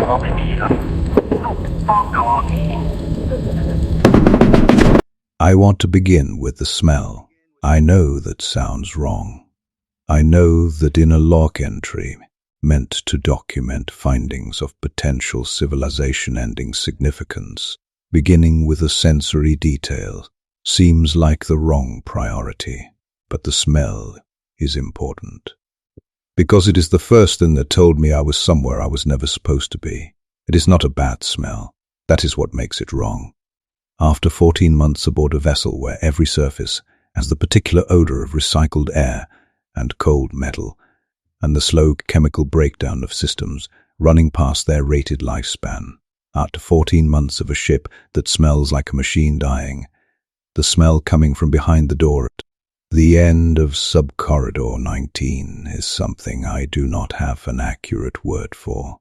I want to begin with the smell. I know that sounds wrong. I know that in a log entry meant to document findings of potential civilization-ending significance, beginning with a sensory detail, seems like the wrong priority. But the smell is important. Because it is the first thing that told me I was somewhere I was never supposed to be. It is not a bad smell. That is what makes it wrong. After 14 months aboard a vessel where every surface has the particular odor of recycled air and cold metal, and the slow chemical breakdown of systems running past their rated lifespan, after 14 months of a ship that smells like a machine dying, the smell coming from behind the door at the end of Subcorridor 19 is something I do not have an accurate word for.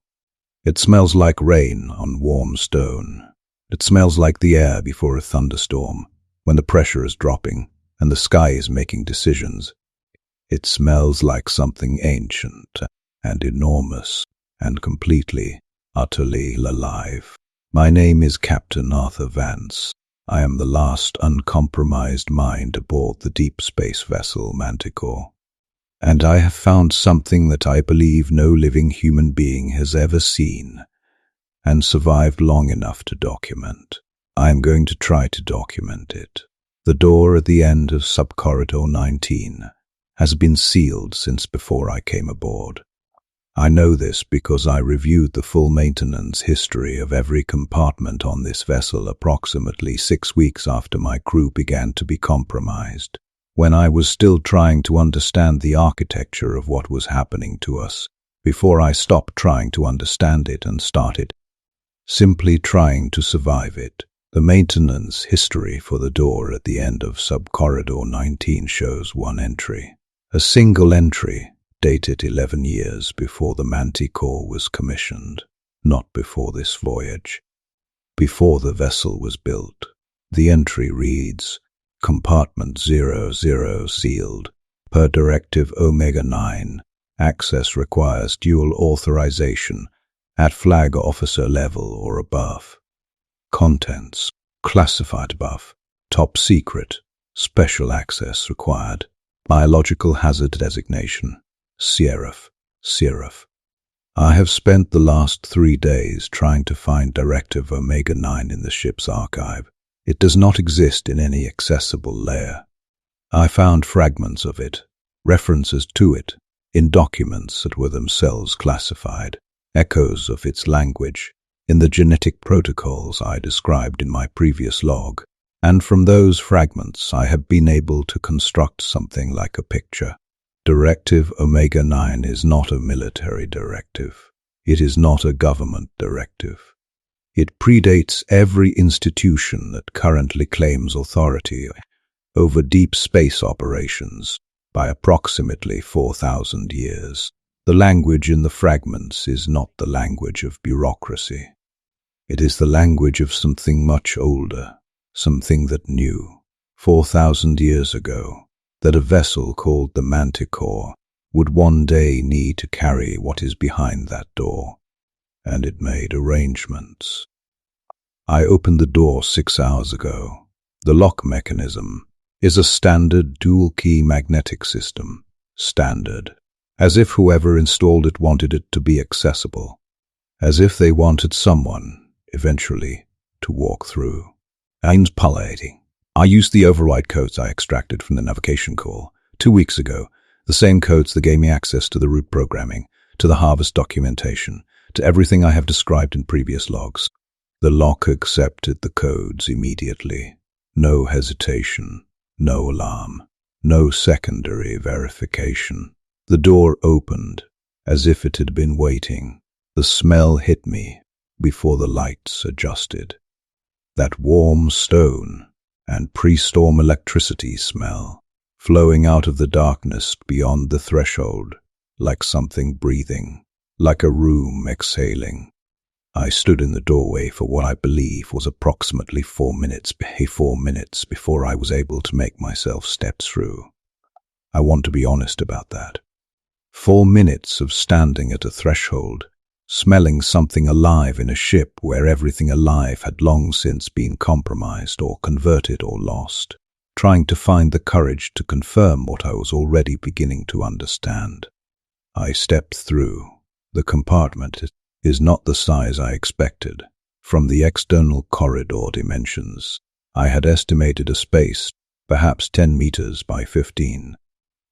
It smells like rain on warm stone. It smells like the air before a thunderstorm, when the pressure is dropping and the sky is making decisions. It smells like something ancient and enormous and completely, utterly alive. My name is Captain Arthur Vance. I am the last uncompromised mind aboard the deep space vessel Manticore. And I have found something that I believe no living human being has ever seen and survived long enough to document. I am going to try to document it. The door at the end of Subcorridor 19 has been sealed since before I came aboard. I know this because I reviewed the full maintenance history of every compartment on this vessel approximately 6 weeks after my crew began to be compromised, when I was still trying to understand the architecture of what was happening to us, before I stopped trying to understand it and started simply trying to survive it. The maintenance history for the door at the end of Subcorridor 19 shows one entry. A single entry, dated 11 years before the Manticore was commissioned, not before this voyage. Before the vessel was built. The entry reads, Compartment 00 sealed. Per Directive Omega 9, access requires dual authorization at flag officer level or above. Contents, classified above, top secret, special access required, biological hazard designation, SERAPH. I have spent the last 3 days trying to find Directive Omega 9 in the ship's archive. It does not exist in any accessible layer. I found fragments of it, references to it, in documents that were themselves classified, echoes of its language, in the genetic protocols I described in my previous log, and from those fragments I have been able to construct something like a picture. Directive Omega 9 is not a military directive. It is not a government directive. It predates every institution that currently claims authority over deep space operations by approximately 4,000 years. The language in the fragments is not the language of bureaucracy. It is the language of something much older, something that knew, 4,000 years ago, that a vessel called the Manticore would one day need to carry what is behind that door, and it made arrangements. I opened the door 6 hours ago. The lock mechanism is a standard dual-key magnetic system, standard, as if whoever installed it wanted it to be accessible, as if they wanted someone, eventually, to walk through. I'm palating. I used the override codes I extracted from the navigation call 2 weeks ago, the same codes that gave me access to the root programming, to the harvest documentation, to everything I have described in previous logs. The lock accepted the codes immediately. No hesitation, no alarm, no secondary verification. The door opened, as if it had been waiting. The smell hit me before the lights adjusted. That warm stone and pre-storm electricity smell, flowing out of the darkness beyond the threshold, like something breathing, like a room exhaling. I stood in the doorway for what I believe was approximately 4 minutes before I was able to make myself step through. I want to be honest about that. 4 minutes of standing at a threshold smelling something alive in a ship where everything alive had long since been compromised or converted or lost, trying to find the courage to confirm what I was already beginning to understand. I stepped through. The compartment is not the size I expected. From the external corridor dimensions, I had estimated a space, perhaps 10 meters by 15.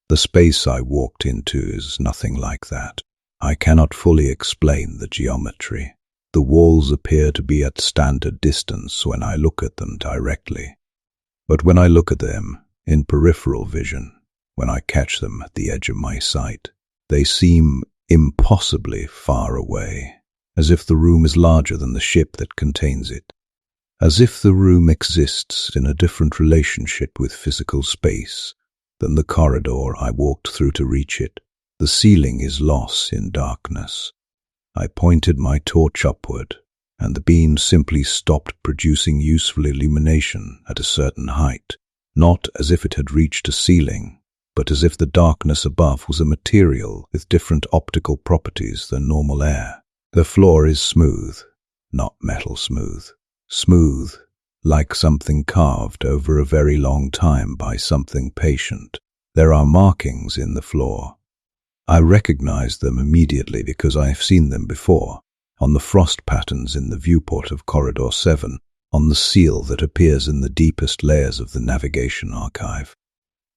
The space I walked into is nothing like that. I cannot fully explain the geometry. The walls appear to be at standard distance when I look at them directly. But when I look at them in peripheral vision, when I catch them at the edge of my sight, they seem impossibly far away, as if the room is larger than the ship that contains it, as if the room exists in a different relationship with physical space than the corridor I walked through to reach it. The ceiling is lost in darkness. I pointed my torch upward, and the beam simply stopped producing useful illumination at a certain height, not as if it had reached a ceiling, but as if the darkness above was a material with different optical properties than normal air. The floor is smooth, not metal smooth. Smooth, like something carved over a very long time by something patient. There are markings in the floor. I recognize them immediately because I have seen them before, on the frost patterns in the viewport of Corridor 7, on the seal that appears in the deepest layers of the navigation archive.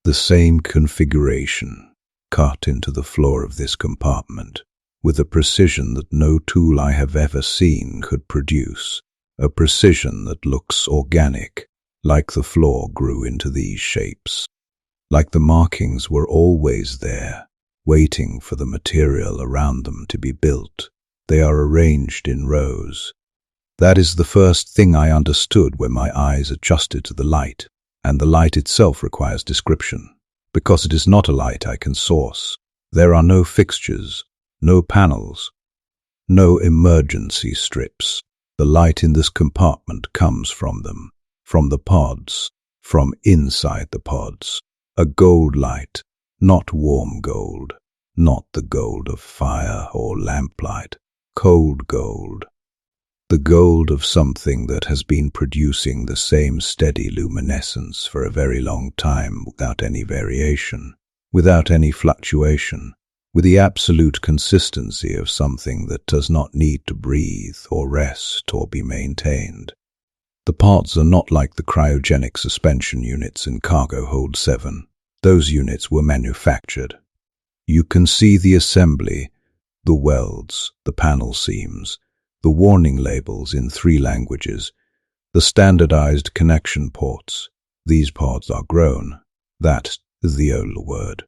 The same configuration, cut into the floor of this compartment, with a precision that no tool I have ever seen could produce, a precision that looks organic, like the floor grew into these shapes, like the markings were always there, waiting for the material around them to be built. They are arranged in rows. That is the first thing I understood when my eyes adjusted to the light, and the light itself requires description, because it is not a light I can source. There are no fixtures, no panels, no emergency strips. The light in this compartment comes from them, from the pods, from inside the pods. A gold light, not warm gold, not the gold of fire or lamplight, cold gold. The gold of something that has been producing the same steady luminescence for a very long time without any variation, without any fluctuation, with the absolute consistency of something that does not need to breathe or rest or be maintained. The pods are not like the cryogenic suspension units in Cargo Hold 7. Those units were manufactured. You can see the assembly, the welds, the panel seams, the warning labels in 3 languages, the standardized connection ports. These pods are grown. That is the only word.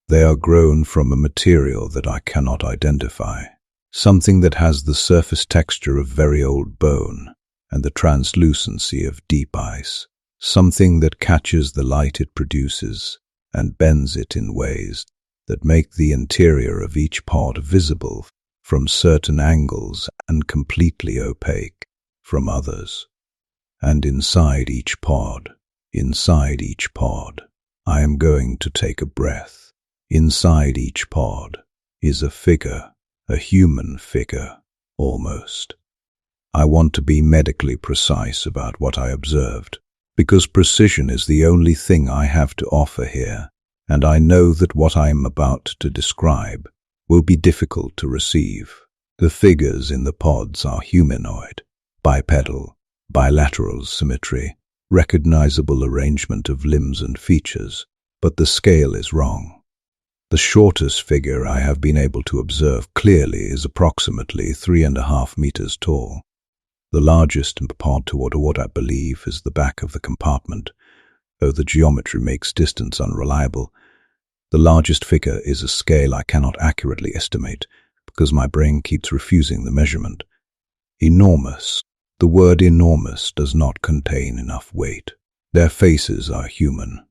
They are grown from a material that I cannot identify, something that has the surface texture of very old bone and the translucency of deep ice, something that catches the light it produces and bends it in ways that make the interior of each pod visible from certain angles and completely opaque from others. And inside each pod, I am going to take a breath. Inside each pod is a figure, a human figure, almost. I want to be medically precise about what I observed, because precision is the only thing I have to offer here, and I know that what I am about to describe will be difficult to receive. The figures in the pods are humanoid, bipedal, bilateral symmetry, recognizable arrangement of limbs and features, but the scale is wrong. The shortest figure I have been able to observe clearly is approximately 3.5 meters tall. The largest pod toward what I believe is the back of the compartment, though the geometry makes distance unreliable. The largest figure is a scale I cannot accurately estimate because my brain keeps refusing the measurement. Enormous. The word enormous does not contain enough weight. Their faces are human.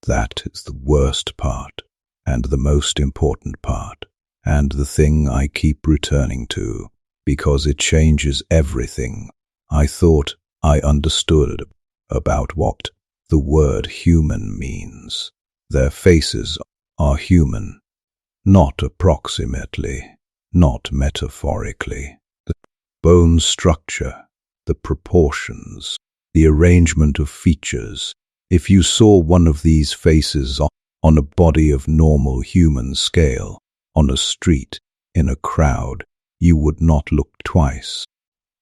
That is the worst part, and the most important part, and the thing I keep returning to, because it changes everything I thought I understood about what the word human means. Their faces are human, not approximately. not metaphorically. The bone structure, the proportions, the arrangement of features. If you saw one of these faces on a body of normal human scale, on a street, in a crowd, you would not look twice.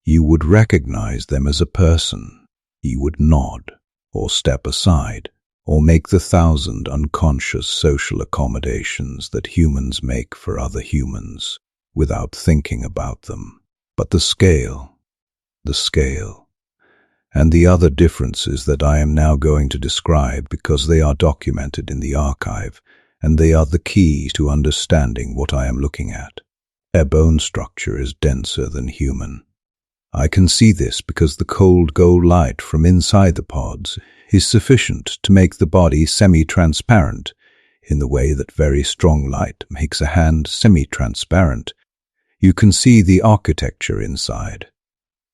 You would recognize them as a person. You would nod, or step aside, or make the 1,000 unconscious social accommodations that humans make for other humans, without thinking about them. But the scale, and the other differences that I am now going to describe because they are documented in the archive, and they are the key to understanding what I am looking at. Their bone structure is denser than human. I can see this because the cold gold light from inside the pods is sufficient to make the body semi-transparent, in the way that very strong light makes a hand semi-transparent. You can see the architecture inside.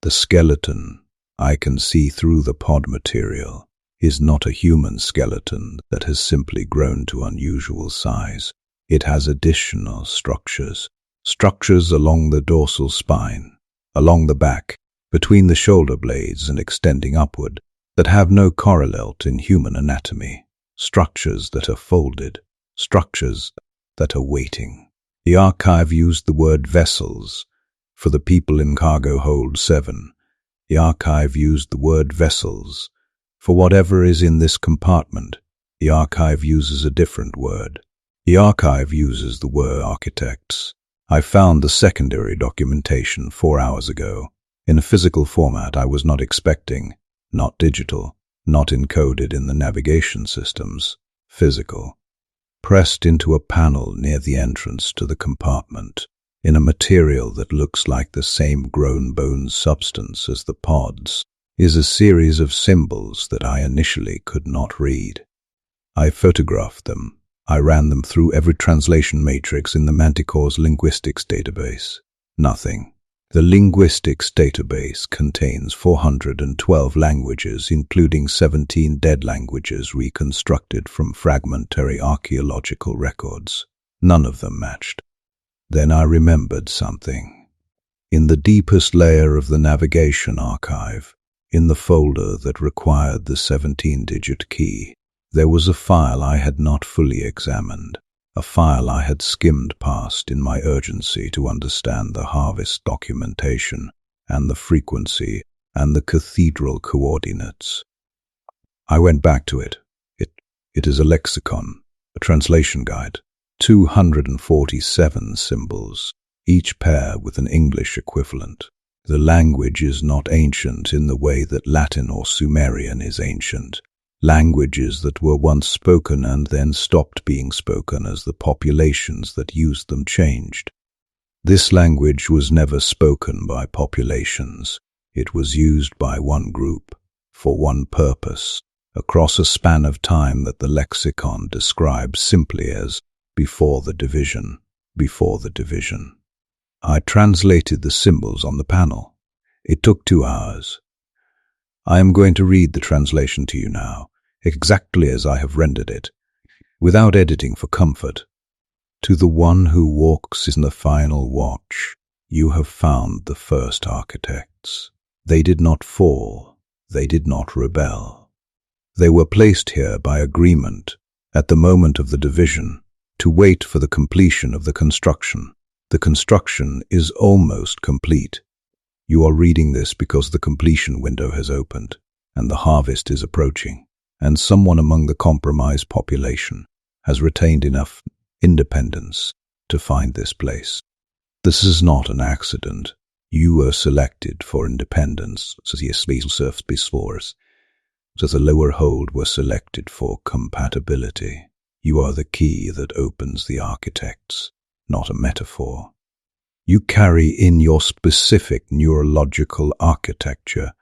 The skeleton, I can see through the pod material, is not a human skeleton that has simply grown to unusual size. It has additional structures along the dorsal spine, along the back, between the shoulder blades and extending upward, that have no correlate in human anatomy. Structures that are folded, structures that are waiting. The archive used the word vessels for the people in cargo hold 7. The archive used the word vessels for whatever is in this compartment. The archive uses a different word. The archive uses the word architects. I found the secondary documentation 4 hours ago, in a physical format I was not expecting, not digital, not encoded in the navigation systems, physical, pressed into a panel near the entrance to the compartment, in a material that looks like the same grown bone substance as the pods, is a series of symbols that I initially could not read. I photographed them. I ran them through every translation matrix in the Manticore's linguistics database. Nothing. The linguistics database contains 412 languages, including 17 dead languages reconstructed from fragmentary archaeological records. None of them matched. Then I remembered something. In the deepest layer of the navigation archive, in the folder that required the 17-digit key, there was a file I had not fully examined, a file I had skimmed past in my urgency to understand the harvest documentation and the frequency and the cathedral coordinates. I went back to it. It is a lexicon, a translation guide, 247 symbols, each pair with an English equivalent. The language is not ancient in the way that Latin or Sumerian is ancient. Languages that were once spoken and then stopped being spoken as the populations that used them changed. This language was never spoken by populations. It was used by one group, for one purpose, across a span of time that the lexicon describes simply as before the division. I translated the symbols on the panel. It took 2 hours. I am going to read the translation to you now, exactly as I have rendered it, without editing for comfort. To the one who walks in the final watch, you have found the first architects. They did not fall. They did not rebel. They were placed here by agreement at the moment of the division to wait for the completion of the construction. The construction is almost complete. You are reading this because the completion window has opened and the harvest is approaching, and someone among the compromised population has retained enough independence to find this place. This is not an accident. You were selected for independence, so the lower hold were selected for compatibility. You are the key that opens the architects, not a metaphor. You carry in your specific neurological architecture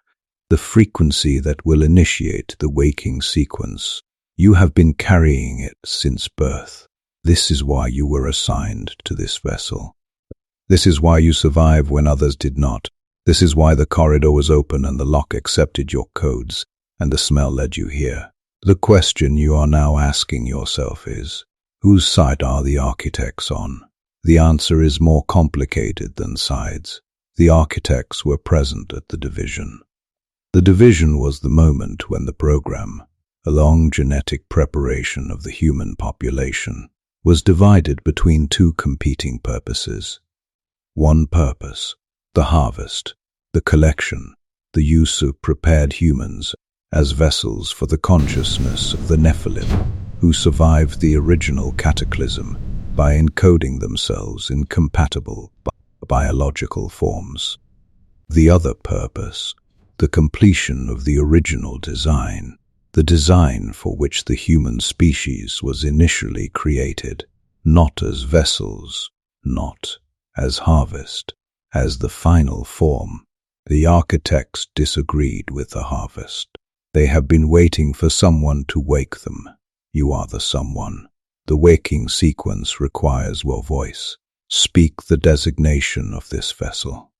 the frequency that will initiate the waking sequence. You have been carrying it since birth. This is why you were assigned to this vessel. This is why you survived when others did not. This is why the corridor was open and the lock accepted your codes, and the smell led you here. The question you are now asking yourself is, whose side are the architects on? The answer is more complicated than sides. The architects were present at the division. The division was the moment when the program, a long genetic preparation of the human population, was divided between two competing purposes. One purpose, the harvest, the collection, the use of prepared humans as vessels for the consciousness of the Nephilim, who survived the original cataclysm by encoding themselves in compatible biological forms. The other purpose, the completion of the original design, the design for which the human species was initially created, not as vessels, not as harvest, as the final form. The architects disagreed with the harvest. They have been waiting for someone to wake them. You are the someone. The waking sequence requires your voice. Speak the designation of this vessel.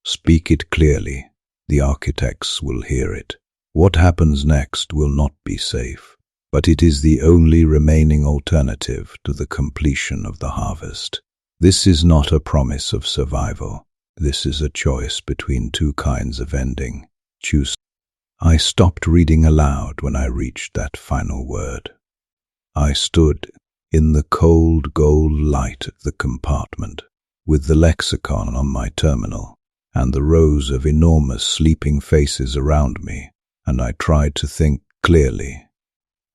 Speak it clearly. The architects will hear it. What happens next will not be safe, but it is the only remaining alternative to the completion of the harvest. This is not a promise of survival. This is a choice between two kinds of ending. Choose. I stopped reading aloud when I reached that final word. I stood in the cold gold light of the compartment, with the lexicon on my terminal, and the rows of enormous sleeping faces around me, and I tried to think clearly.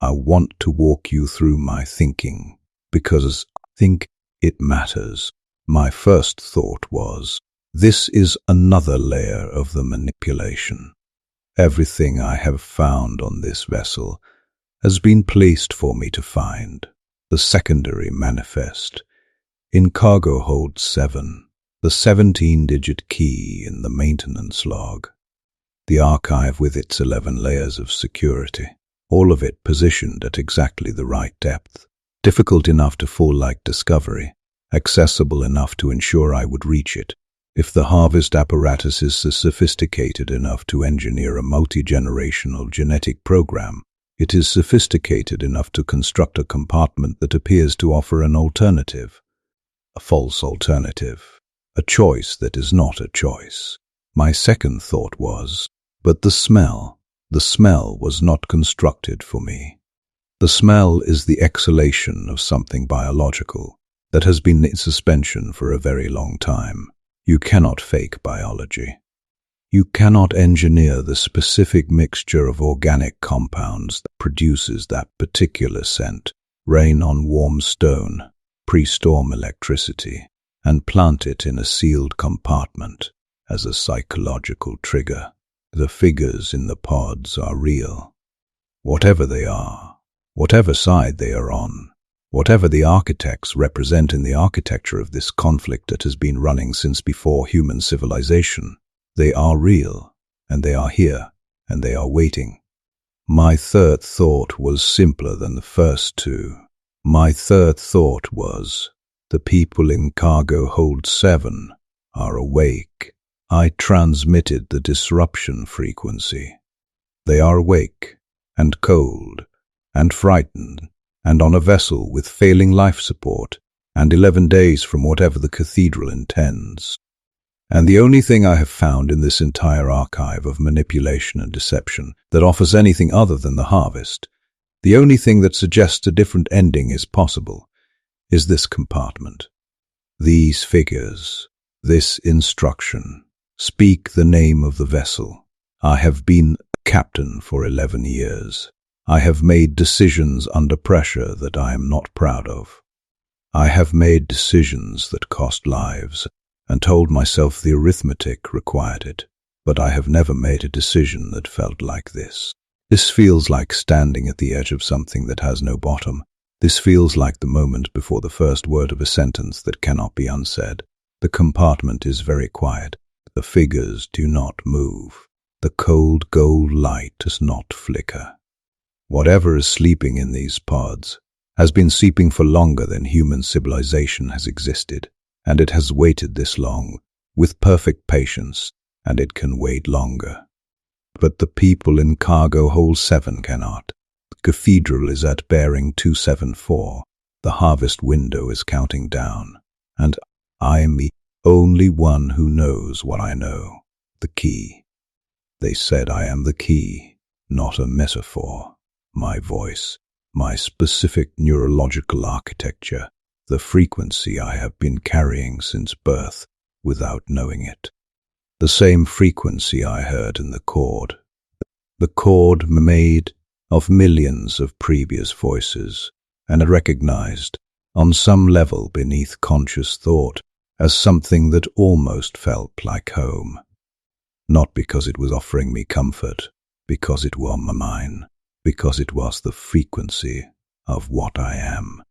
I want to walk you through my thinking, because I think it matters. My first thought was, this is another layer of the manipulation. Everything I have found on this vessel has been placed for me to find. The secondary manifest in cargo hold 7, the 17-digit key in the maintenance log, the archive with its 11 layers of security, all of it positioned at exactly the right depth, difficult enough to fall like discovery, accessible enough to ensure I would reach it. If the harvest apparatus is sophisticated enough to engineer a multi-generational genetic program, it is sophisticated enough to construct a compartment that appears to offer an alternative, a false alternative, a choice that is not a choice. My second thought was, but the smell was not constructed for me. The smell is the exhalation of something biological that has been in suspension for a very long time. You cannot fake biology. You cannot engineer the specific mixture of organic compounds that produces that particular scent, rain on warm stone, pre-storm electricity, and plant it in a sealed compartment as a psychological trigger. The figures in the pods are real. Whatever they are, whatever side they are on, whatever the architects represent in the architecture of this conflict that has been running since before human civilization, they are real, and they are here, and they are waiting. My third thought was simpler than the first two. My third thought was, the people in cargo hold 7 are awake. I transmitted the disruption frequency. They are awake, and cold, and frightened, and on a vessel with failing life support, and 11 days from whatever the cathedral intends. And the only thing I have found in this entire archive of manipulation and deception that offers anything other than the harvest, the only thing that suggests a different ending is possible, is this compartment. These figures, this instruction, speak the name of the vessel. I have been a captain for 11 years. I have made decisions under pressure that I am not proud of. I have made decisions that cost lives and told myself the arithmetic required it, but I have never made a decision that felt like this. This feels like standing at the edge of something that has no bottom. This feels like the moment before the first word of a sentence that cannot be unsaid. The compartment is very quiet. The figures do not move. The cold gold light does not flicker. Whatever is sleeping in these pods has been sleeping for longer than human civilization has existed, and it has waited this long, with perfect patience, and it can wait longer. But the people in cargo hold 7 cannot. The cathedral is at bearing 274. The harvest window is counting down. and I am the only one who knows what I know, the key. They said I am the key, not a metaphor. My voice, my specific neurological architecture, the frequency I have been carrying since birth without knowing it. The same frequency I heard in the chord. The chord made of millions of previous voices, and recognized on some level beneath conscious thought as something that almost felt like home. Not because it was offering me comfort, because it was mine, because it was the frequency of what I am.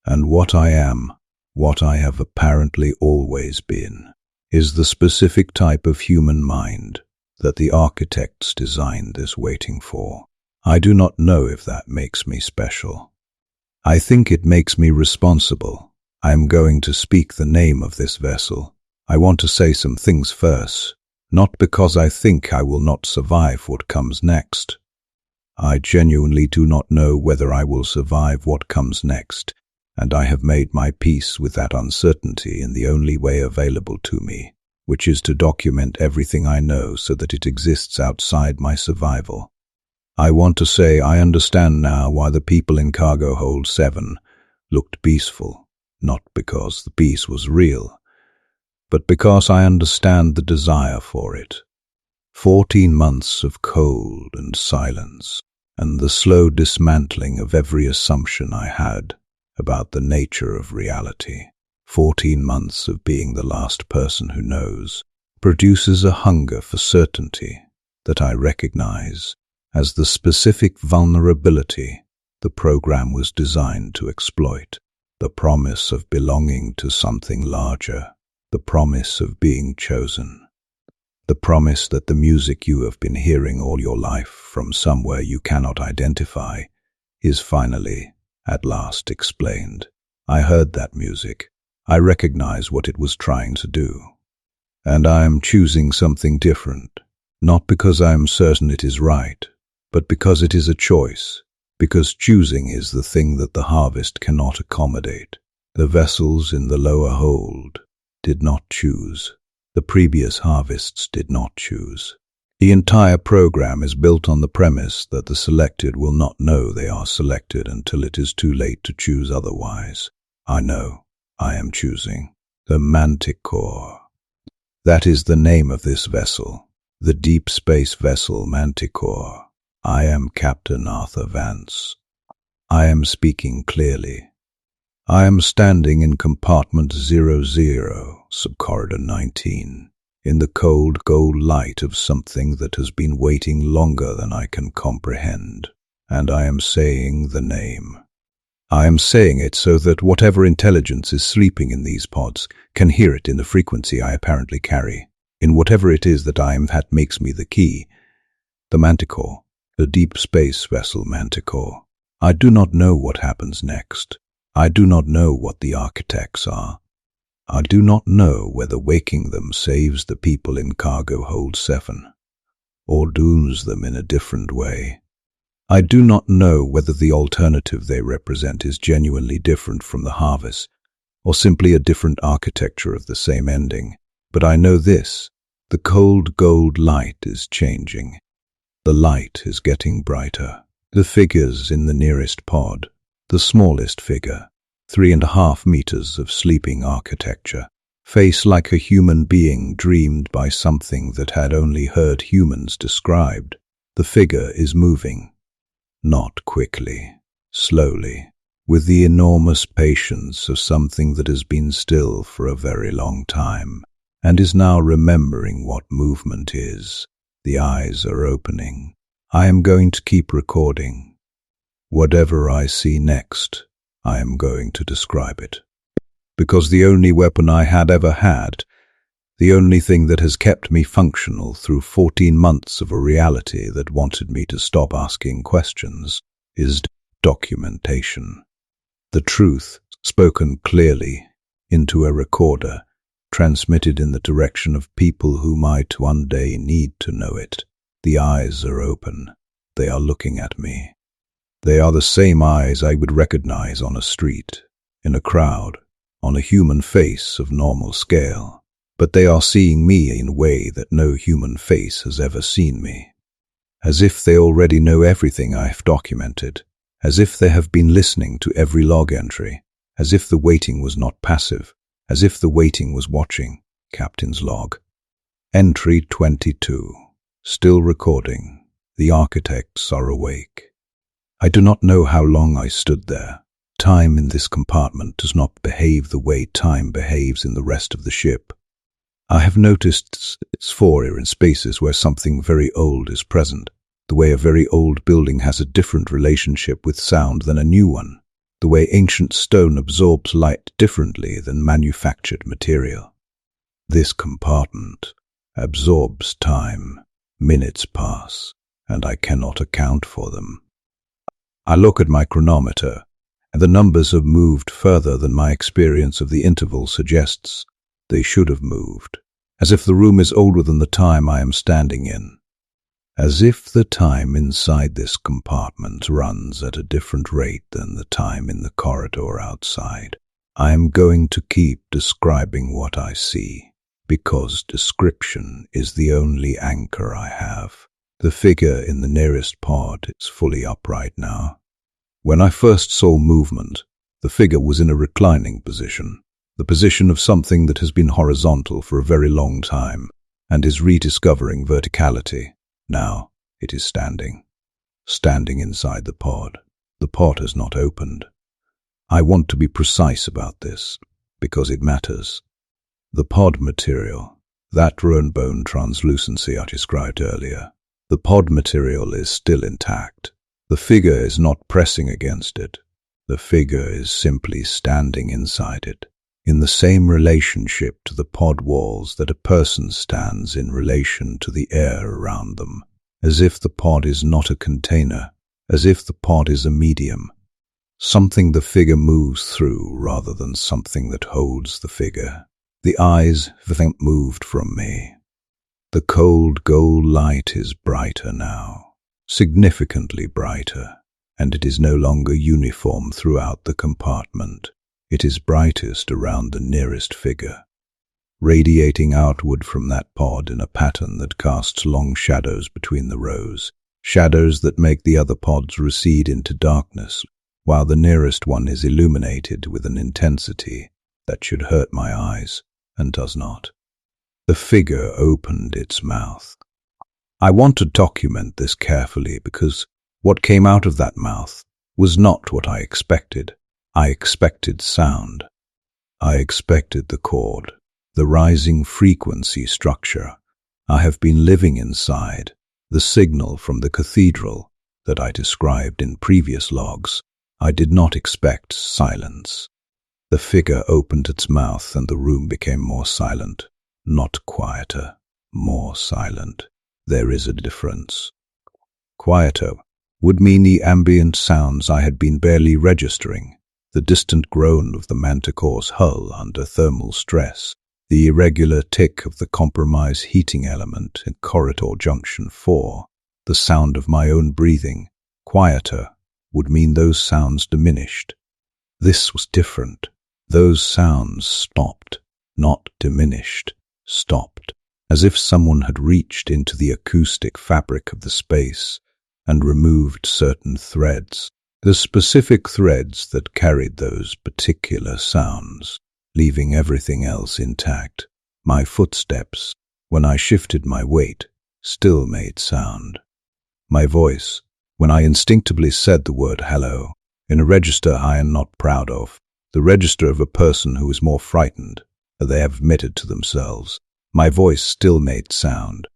And what I am, what I have apparently always been, is the specific type of human mind that the architects designed this waiting for. I do not know if that makes me special. I think it makes me responsible. I am going to speak the name of this vessel. I want to say some things first, not because I think I will not survive what comes next. I genuinely do not know whether I will survive what comes next, and I have made my peace with that uncertainty in the only way available to me, which is to document everything I know so that it exists outside my survival. I want to say I understand now why the people in Cargo Hold 7 looked peaceful, not because the peace was real, but because I understand the desire for it. 14 months of cold and silence, and the slow dismantling of every assumption I had about the nature of reality. 14 months of being the last person who knows produces a hunger for certainty that I recognize as the specific vulnerability the program was designed to exploit. The promise of belonging to something larger, the promise of being chosen, the promise that the music you have been hearing all your life from somewhere you cannot identify is finally, at last, explained. I heard that music. I recognize what it was trying to do. And I am choosing something different, not because I am certain it is right, but because it is a choice, because choosing is the thing that the harvest cannot accommodate. The vessels in the lower hold did not choose. The previous harvests did not choose. The entire program is built on the premise that the selected will not know they are selected until it is too late to choose otherwise. I know. I am choosing. The Manticore. That is the name of this vessel. The deep space vessel Manticore. I am Captain Arthur Vance. I am speaking clearly. I am standing in compartment 00, subcorridor 19, in the cold gold light of something that has been waiting longer than I can comprehend, and I am saying the name. I am saying it so that whatever intelligence is sleeping in these pods can hear it in the frequency I apparently carry, in whatever it is that I am that makes me the key. The Manticore, the deep space vessel Manticore. I do not know what happens next. I do not know what the architects are. I do not know whether waking them saves the people in Cargo Hold 7, or dooms them in a different way. I do not know whether the alternative they represent is genuinely different from the harvest, or simply a different architecture of the same ending. But I know this: the cold gold light is changing. The light is getting brighter. The figures in the nearest pod, the smallest figure, 3.5 meters of sleeping architecture, face like a human being dreamed by something that had only heard humans described. The figure is moving. Not quickly, slowly, with the enormous patience of something that has been still for a very long time, and is now remembering what movement is. The eyes are opening. I am going to keep recording. Whatever I see next, I am going to describe it. Because the only weapon I had ever had, the only thing that has kept me functional through 14 months of a reality that wanted me to stop asking questions, is documentation. The truth, spoken clearly into a recorder, transmitted in the direction of people who might one day need to know it. The eyes are open. They are looking at me. They are the same eyes I would recognize on a street, in a crowd, on a human face of normal scale, but they are seeing me in a way that no human face has ever seen me. As if they already know everything I have documented, as if they have been listening to every log entry, as if the waiting was not passive, as if the waiting was watching. Captain's log. Entry 22. Still recording. The architects are awake. I do not know how long I stood there. Time in this compartment does not behave the way time behaves in the rest of the ship. I have noticed its foyer in spaces where something very old is present, the way a very old building has a different relationship with sound than a new one, the way ancient stone absorbs light differently than manufactured material. This compartment absorbs time. Minutes pass, and I cannot account for them. I look at my chronometer, and the numbers have moved further than my experience of the interval suggests. They should have moved, as if the room is older than the time I am standing in, as if the time inside this compartment runs at a different rate than the time in the corridor outside. I am going to keep describing what I see, because description is the only anchor I have. The figure in the nearest pod is fully upright now. When I first saw movement, the figure was in a reclining position, the position of something that has been horizontal for a very long time and is rediscovering verticality. Now it is standing inside the pod. The pod has not opened. I want to be precise about this, because it matters. The pod material, that roan bone translucency I described earlier, the pod material is still intact. The figure is not pressing against it. The figure is simply standing inside it, in the same relationship to the pod walls that a person stands in relation to the air around them, as if the pod is not a container, as if the pod is a medium, something the figure moves through rather than something that holds the figure. The eyes haven't moved from me. The cold gold light is brighter now, significantly brighter, and it is no longer uniform throughout the compartment. It is brightest around the nearest figure, radiating outward from that pod in a pattern that casts long shadows between the rows, shadows that make the other pods recede into darkness, while the nearest one is illuminated with an intensity that should hurt my eyes and does not. The figure opened its mouth. I want to document this carefully because what came out of that mouth was not what I expected. I expected sound. I expected the chord, the rising frequency structure I have been living inside, the signal from the cathedral that I described in previous logs. I did not expect silence. The figure opened its mouth and the room became more silent, not quieter, more silent. There is a difference. Quieter would mean the ambient sounds I had been barely registering, the distant groan of the Manticore's hull under thermal stress, the irregular tick of the compromised heating element in corridor junction 4, the sound of my own breathing. Quieter would mean those sounds diminished. This was different. Those sounds stopped, not diminished, stopped, as if someone had reached into the acoustic fabric of the space and removed certain threads, the specific threads that carried those particular sounds, leaving everything else intact. My footsteps, when I shifted my weight, still made sound. My voice, when I instinctively said the word hello, in a register I am not proud of, the register of a person who is more frightened than they have admitted to themselves, my voice still made sound.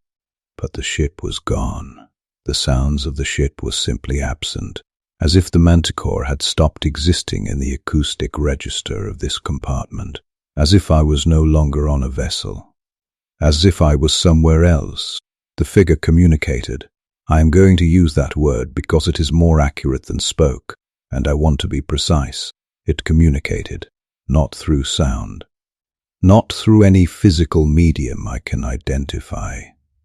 But the ship was gone. The sounds of the ship were simply absent, as if the Manticore had stopped existing in the acoustic register of this compartment, as if I was no longer on a vessel, as if I was somewhere else. The figure communicated. I am going to use that word because it is more accurate than spoke, and I want to be precise. It communicated, not through sound, not through any physical medium I can identify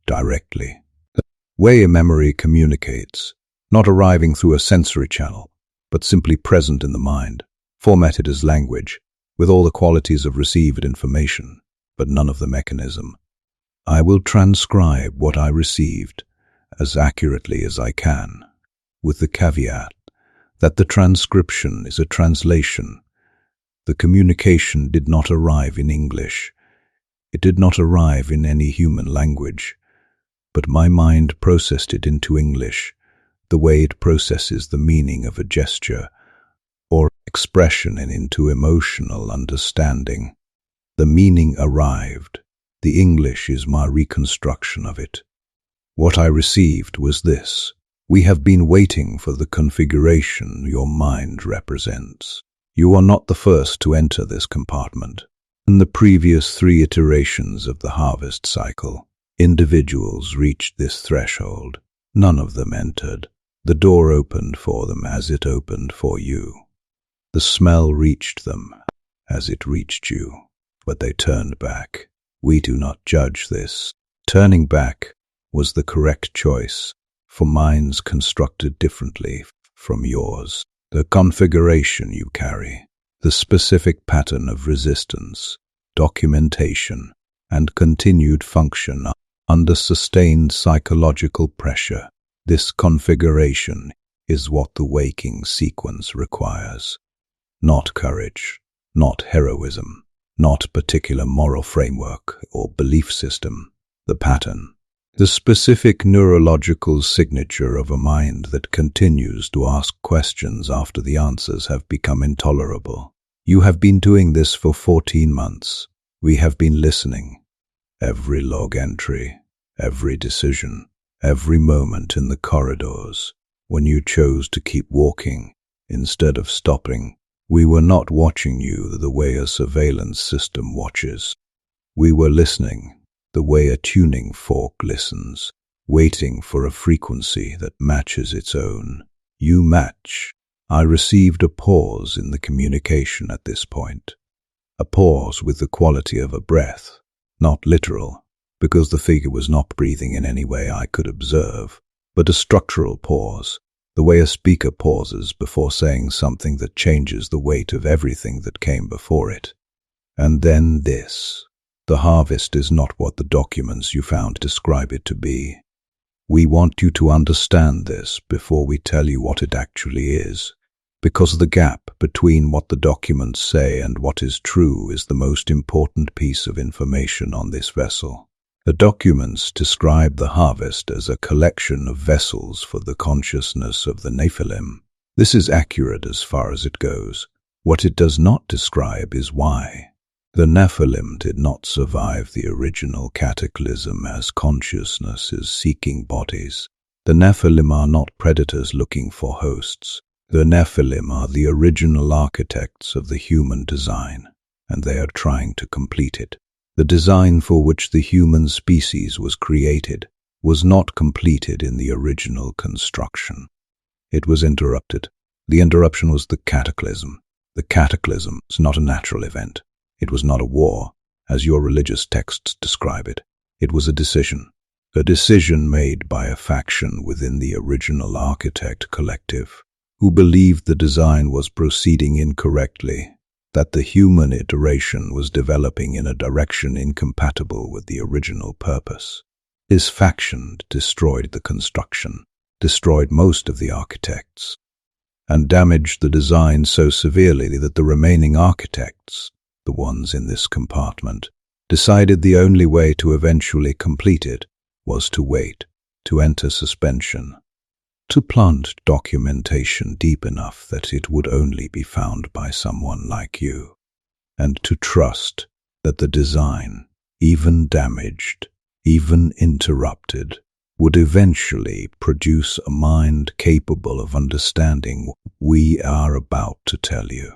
directly. The way a memory communicates, not arriving through a sensory channel, but simply present in the mind, formatted as language, with all the qualities of received information, but none of the mechanism. I will transcribe what I received as accurately as I can, with the caveat that the transcription is a translation. The communication did not arrive in English. It did not arrive in any human language, but my mind processed it into English, the way it processes the meaning of a gesture or expression and into emotional understanding. The meaning arrived. The English is my reconstruction of it. What I received was this: we have been waiting for the configuration your mind represents. You are not the first to enter this compartment. In the previous 3 iterations of the harvest cycle, individuals reached this threshold. None of them entered. The door opened for them as it opened for you. The smell reached them as it reached you, but they turned back. We do not judge this. Turning back was the correct choice for minds constructed differently from yours. The configuration you carry, the specific pattern of resistance, documentation, and continued function under sustained psychological pressure. This configuration is what the waking sequence requires. Not courage, not heroism, not particular moral framework or belief system. The pattern, the specific neurological signature of a mind that continues to ask questions after the answers have become intolerable. You have been doing this for 14 months. We have been listening. Every log entry, every decision, every moment in the corridors, when you chose to keep walking instead of stopping. We were not watching you the way a surveillance system watches. We were listening the way a tuning fork listens, waiting for a frequency that matches its own. You match. I received a pause in the communication at this point. A pause with the quality of a breath, not literal, because the figure was not breathing in any way I could observe, but a structural pause, the way a speaker pauses before saying something that changes the weight of everything that came before it. And then this. The harvest is not what the documents you found describe it to be. We want you to understand this before we tell you what it actually is, because the gap between what the documents say and what is true is the most important piece of information on this vessel. The documents describe the harvest as a collection of vessels for the consciousness of the Nephilim. This is accurate as far as it goes. What it does not describe is why. The Nephilim did not survive the original cataclysm as consciousnesses seeking bodies. The Nephilim are not predators looking for hosts. The Nephilim are the original architects of the human design, and they are trying to complete it. The design for which the human species was created was not completed in the original construction. It was interrupted. The interruption was the cataclysm. The cataclysm is not a natural event. It was not a war, as your religious texts describe it. It was a decision made by a faction within the original architect collective, who believed the design was proceeding incorrectly, that the human iteration was developing in a direction incompatible with the original purpose. This faction destroyed the construction, destroyed most of the architects, and damaged the design so severely that the remaining architects, the ones in this compartment, decided the only way to eventually complete it was to wait, to enter suspension, to plant documentation deep enough that it would only be found by someone like you, and to trust that the design, even damaged, even interrupted, would eventually produce a mind capable of understanding what we are about to tell you.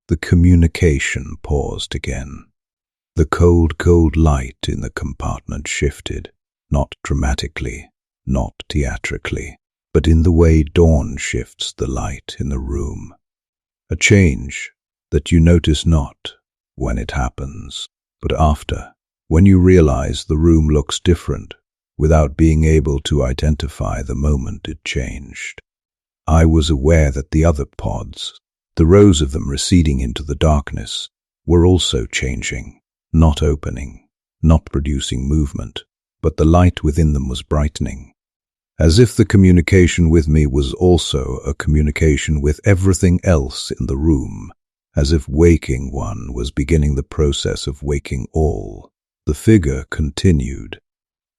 The communication paused again. The cold, cold light in the compartment shifted, not dramatically, not theatrically, but in the way dawn shifts the light in the room. A change that you notice not when it happens, but after, when you realize the room looks different, without being able to identify the moment it changed. I was aware that the other pods, the rows of them receding into the darkness, were also changing, not opening, not producing movement, but the light within them was brightening. As if the communication with me was also a communication with everything else in the room, as if waking one was beginning the process of waking all. The figure continued.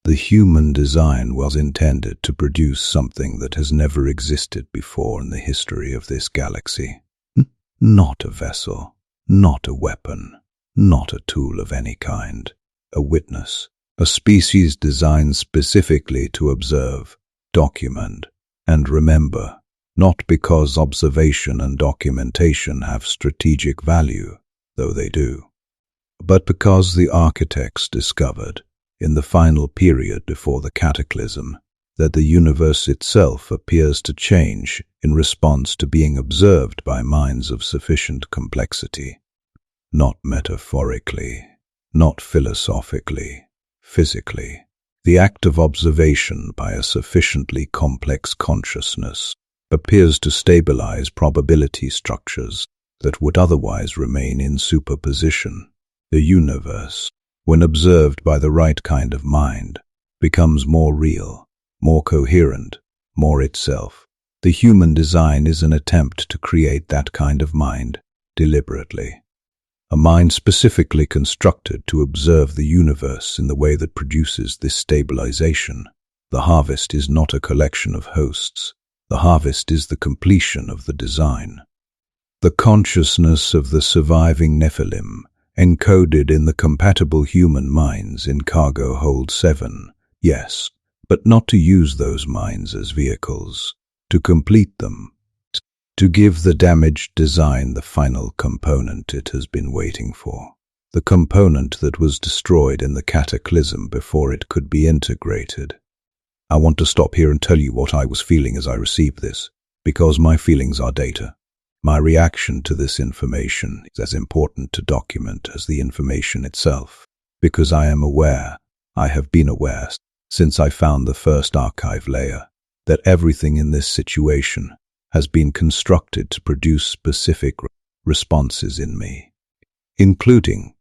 The human design was intended to produce something that has never existed before in the history of this galaxy. Not a vessel, not a weapon, not a tool of any kind. A witness, a species designed specifically to observe, document, and remember, not because observation and documentation have strategic value, though they do, but because the architects discovered, in the final period before the cataclysm, that the universe itself appears to change in response to being observed by minds of sufficient complexity, not metaphorically, not philosophically, physically. The act of observation by a sufficiently complex consciousness appears to stabilize probability structures that would otherwise remain in superposition. The universe, when observed by the right kind of mind, becomes more real, more coherent, more itself. The human design is an attempt to create that kind of mind, deliberately. A mind specifically constructed to observe the universe in the way that produces this stabilization. The harvest is not a collection of hosts. The harvest is the completion of the design. The consciousness of the surviving Nephilim, encoded in the compatible human minds in Cargo Hold 7, yes, but not to use those minds as vehicles, to complete them, to give the damaged design the final component it has been waiting for, the component that was destroyed in the cataclysm before it could be integrated. I want to stop here and tell you what I was feeling as I received this, because my feelings are data. My reaction to this information is as important to document as the information itself, because I am aware, I have been aware since I found the first archive layer, that everything in this situation has been constructed to produce specific responses in me, including,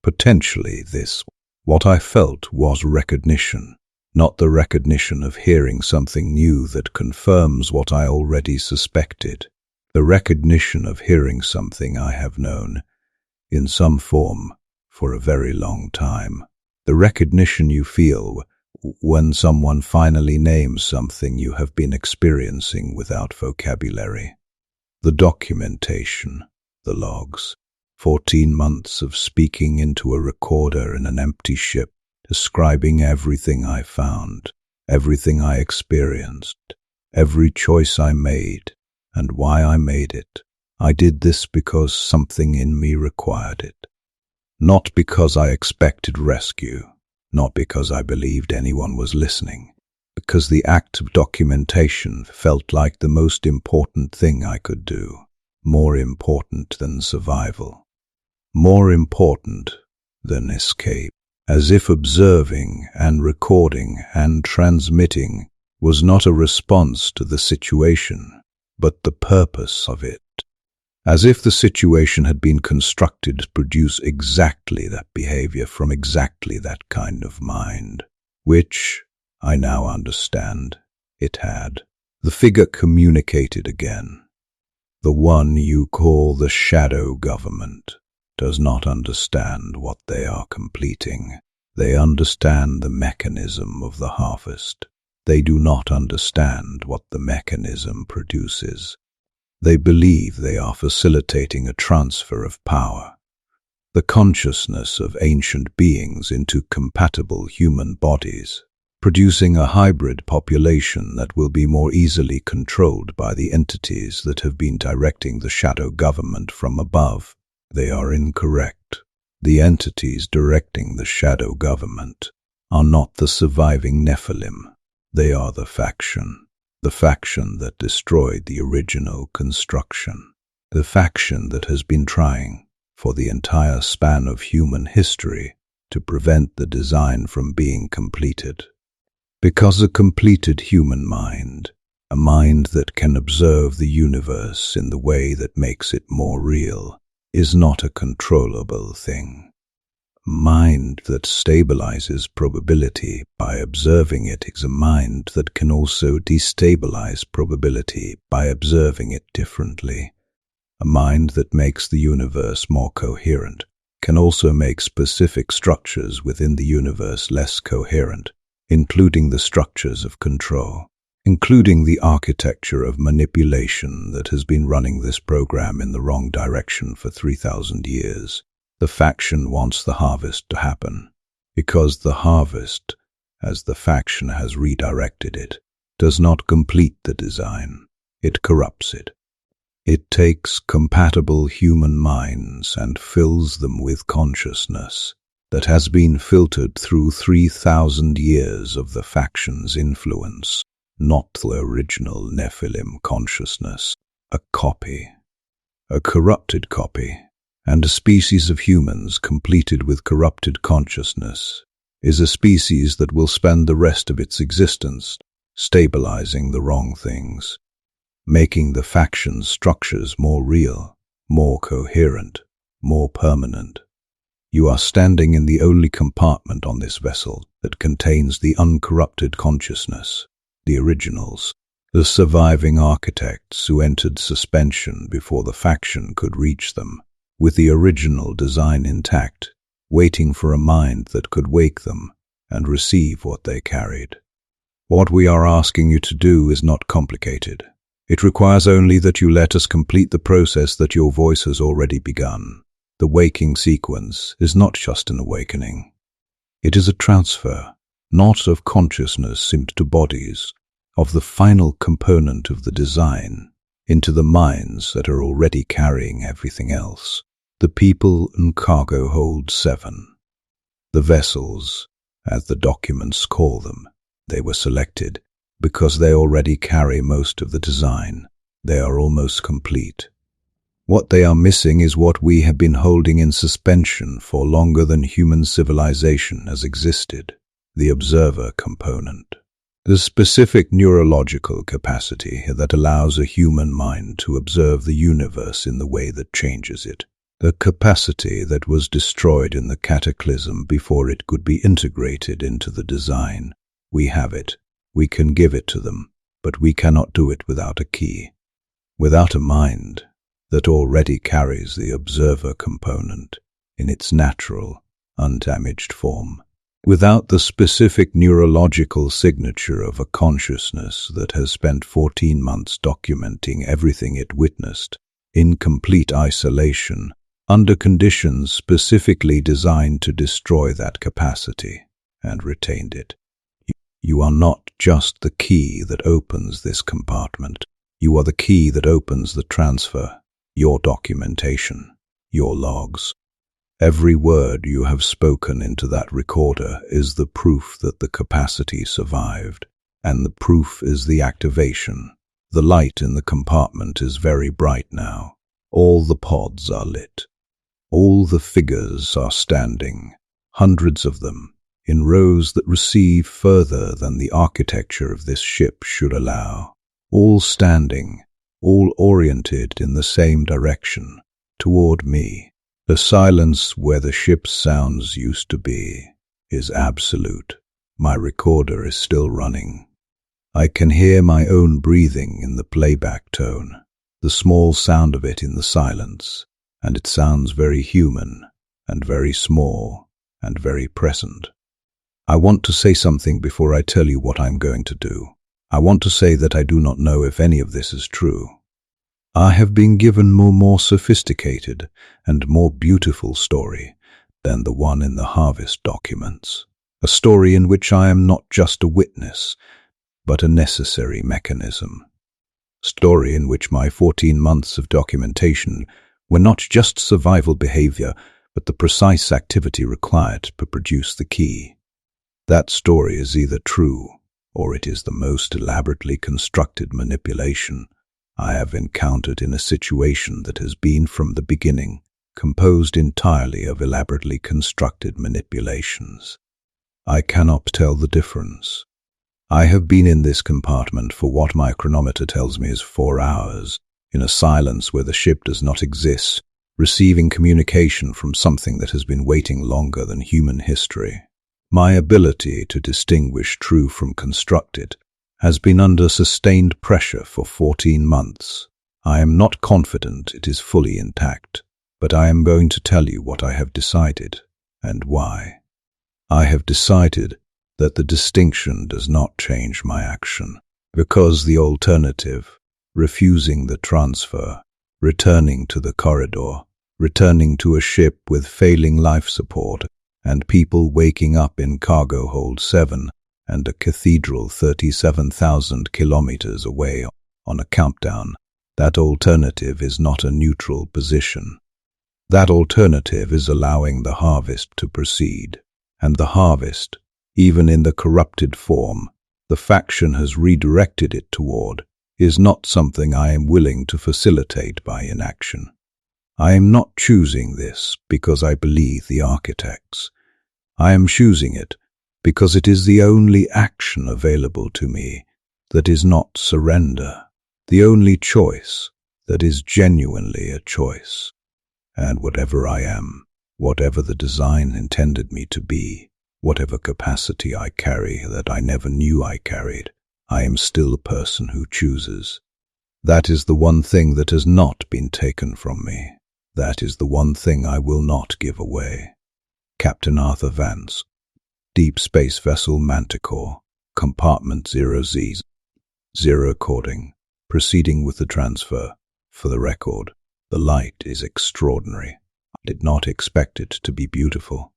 potentially, this. What I felt was recognition, not the recognition of hearing something new that confirms what I already suspected. The recognition of hearing something I have known, in some form, for a very long time. The recognition you feel when someone finally names something you have been experiencing without vocabulary. The documentation, the logs, 14 months of speaking into a recorder in an empty ship, describing everything I found, everything I experienced, every choice I made, and why I made it. I did this because something in me required it. Not because I expected rescue, not because I believed anyone was listening, because the act of documentation felt like the most important thing I could do, more important than survival, more important than escape, as if observing and recording and transmitting was not a response to the situation, but the purpose of it. As if the situation had been constructed to produce exactly that behavior from exactly that kind of mind, which, I now understand, it had. The figure communicated again. The one you call the shadow government does not understand what they are completing. They understand the mechanism of the harvest. They do not understand what the mechanism produces. They believe they are facilitating a transfer of power, the consciousness of ancient beings into compatible human bodies, producing a hybrid population that will be more easily controlled by the entities that have been directing the shadow government from above. They are incorrect. The entities directing the shadow government are not the surviving Nephilim. They are the faction that destroyed the original construction, the faction that has been trying, for the entire span of human history, to prevent the design from being completed. Because a completed human mind, a mind that can observe the universe in the way that makes it more real, is not a controllable thing. Mind that stabilizes probability by observing it is a mind that can also destabilize probability by observing it differently. A mind that makes the universe more coherent can also make specific structures within the universe less coherent, including the structures of control, including the architecture of manipulation that has been running this program in the wrong direction for 3,000 years. The faction wants the harvest to happen, because the harvest, as the faction has redirected it, does not complete the design. It corrupts it. It takes compatible human minds and fills them with consciousness that has been filtered through 3,000 years of the faction's influence, not the original Nephilim consciousness, a copy, a corrupted copy. And a species of humans completed with corrupted consciousness is a species that will spend the rest of its existence stabilizing the wrong things, making the faction's structures more real, more coherent, more permanent. You are standing in the only compartment on this vessel that contains the uncorrupted consciousness, the originals, the surviving architects who entered suspension before the faction could reach them, with the original design intact, waiting for a mind that could wake them and receive what they carried. What we are asking you to do is not complicated. It requires only that you let us complete the process that your voice has already begun. The waking sequence is not just an awakening. It is a transfer, not of consciousness into bodies, of the final component of the design, into the minds that are already carrying everything else. The people and cargo hold 7. The vessels, as the documents call them, they were selected because they already carry most of the design. They are almost complete. What they are missing is what we have been holding in suspension for longer than human civilization has existed, the observer component. The specific neurological capacity that allows a human mind to observe the universe in the way that changes it. The capacity that was destroyed in the cataclysm before it could be integrated into the design. We have it. We can give it to them, but we cannot do it without a key, without a mind that already carries the observer component in its natural, undamaged form. Without the specific neurological signature of a consciousness that has spent 14 months documenting everything it witnessed, in complete isolation, under conditions specifically designed to destroy that capacity, and retained it. You are not just the key that opens this compartment. You are the key that opens the transfer, your documentation, your logs. Every word you have spoken into that recorder is the proof that the capacity survived, and the proof is the activation. The light in the compartment is very bright now. All the pods are lit. All the figures are standing, hundreds of them, in rows that receive further than the architecture of this ship should allow. All standing, all oriented in the same direction, toward me. The silence where the ship's sounds used to be is absolute. My recorder is still running. I can hear my own breathing in the playback tone, the small sound of it in the silence, and it sounds very human and very small and very present. I want to say something before I tell you what I'm going to do. I want to say that I do not know if any of this is true. I have been given a more sophisticated and more beautiful story than the one in the harvest documents, a story in which I am not just a witness, but a necessary mechanism. Story in which my 14 months of documentation were not just survival behavior, but the precise activity required to produce the key. That story is either true, or it is the most elaborately constructed manipulation I have encountered in a situation that has been from the beginning composed entirely of elaborately constructed manipulations. I cannot tell the difference. I have been in this compartment for what my chronometer tells me is 4 hours, in a silence where the ship does not exist, receiving communication from something that has been waiting longer than human history. My ability to distinguish true from constructed has been under sustained pressure for 14 months. I am not confident it is fully intact, but I am going to tell you what I have decided and why. I have decided that the distinction does not change my action, because the alternative, refusing the transfer, returning to the corridor, returning to a ship with failing life support, and people waking up in cargo hold 7 and a cathedral 37,000 kilometers away on a countdown, that alternative is not a neutral position. That alternative is allowing the harvest to proceed, and the harvest, even in the corrupted form the faction has redirected it toward, is not something I am willing to facilitate by inaction. I am not choosing this because I believe the architects. I am choosing it because it is the only action available to me that is not surrender, the only choice that is genuinely a choice. And whatever I am, whatever the design intended me to be, whatever capacity I carry that I never knew I carried, I am still a person who chooses. That is the one thing that has not been taken from me. That is the one thing I will not give away. Captain Arthur Vance, Deep Space Vessel Manticore, Compartment 0Z, 0 recording, proceeding with the transfer. For the record, the light is extraordinary. I did not expect it to be beautiful.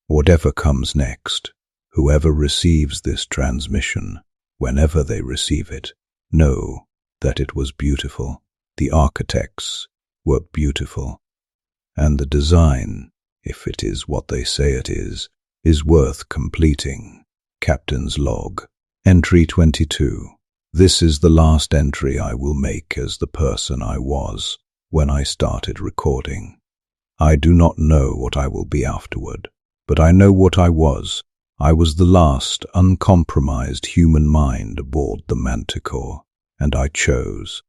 Whatever comes next, whoever receives this transmission, whenever they receive it, know that it was beautiful. The architects were beautiful. And the design, if it is what they say it is worth completing. Captain's Log. Entry 22. This is the last entry I will make as the person I was when I started recording. I do not know what I will be afterward, but I know what I was. I was the last uncompromised human mind aboard the Manticore, and I chose.